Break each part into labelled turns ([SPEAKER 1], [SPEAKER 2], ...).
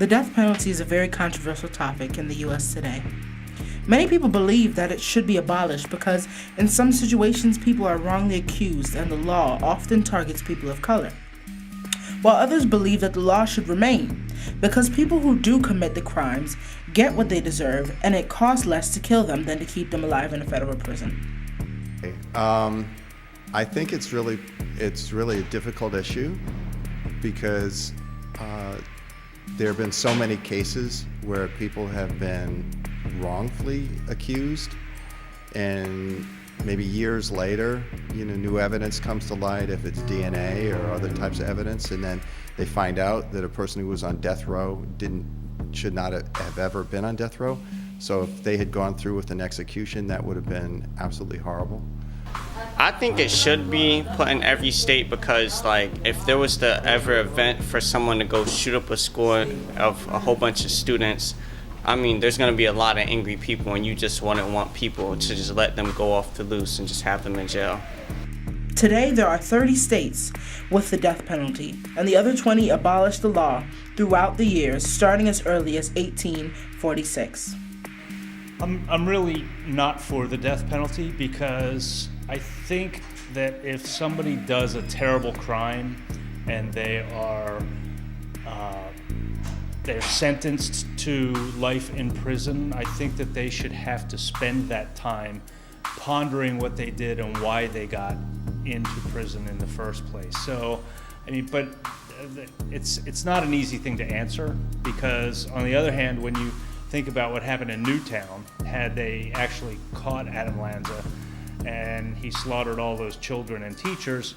[SPEAKER 1] The death penalty is a very controversial topic in the U.S. today. Many people believe that it should be abolished because in some situations people are wrongly accused and the law often targets people of color. While others believe that the law should remain because people who do commit the crimes get what they deserve and it costs less to kill them than to keep them alive in a federal prison.
[SPEAKER 2] I think it's really a difficult issue because there have been so many cases where people have been wrongfully accused, and maybe years later, new evidence comes to light, if it's DNA or other types of evidence, and then they find out that a person who was on death row should not have ever been on death row. So if they had gone through with an execution, that would have been absolutely horrible.
[SPEAKER 3] I think it should be put in every state because, if there was to ever event for someone to go shoot up a school of a whole bunch of students, there's going to be a lot of angry people, and you just wouldn't want people to just let them go off the loose and just have them in jail.
[SPEAKER 1] Today, there are 30 states with the death penalty, and the other 20 abolished the law throughout the years, starting as early as 1846.
[SPEAKER 4] I'm really not for the death penalty because I think that if somebody does a terrible crime and they're sentenced to life in prison, I think that they should have to spend that time pondering what they did and why they got into prison in the first place. So, but it's not an easy thing to answer because, on the other hand, when you think about what happened in Newtown, had they actually caught Adam Lanza and he slaughtered all those children and teachers,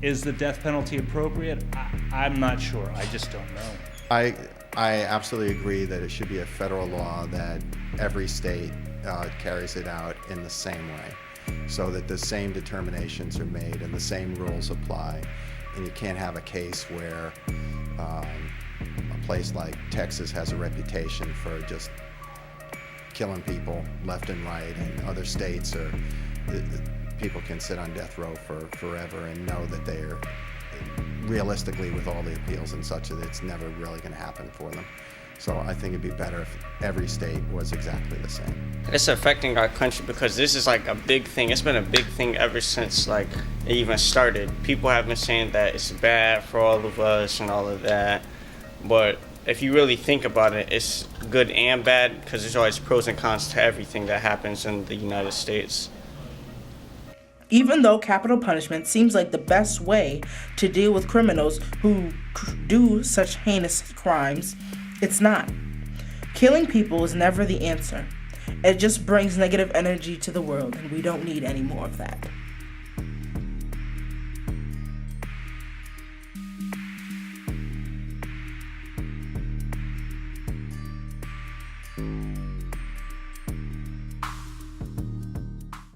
[SPEAKER 4] is the death penalty appropriate? I'm not sure. I just don't know.
[SPEAKER 2] I absolutely agree that it should be a federal law that every state carries it out in the same way, so that the same determinations are made and the same rules apply. And you can't have a case where a place like Texas has a reputation for just killing people left and right, and other states people can sit on death row for forever and know that they are, realistically, with all the appeals and such, that it's never really going to happen for them. So I think it'd be better if every state was exactly the same.
[SPEAKER 3] It's affecting our country because this is a big thing. It's been a big thing ever since it even started. People have been saying that it's bad for all of us and all of that, but if you really think about it, it's good and bad because there's always pros and cons to everything that happens in the United States.
[SPEAKER 1] Even though capital punishment seems like the best way to deal with criminals who do such heinous crimes, it's not. Killing people is never the answer. It just brings negative energy to the world, and we don't need any more of that.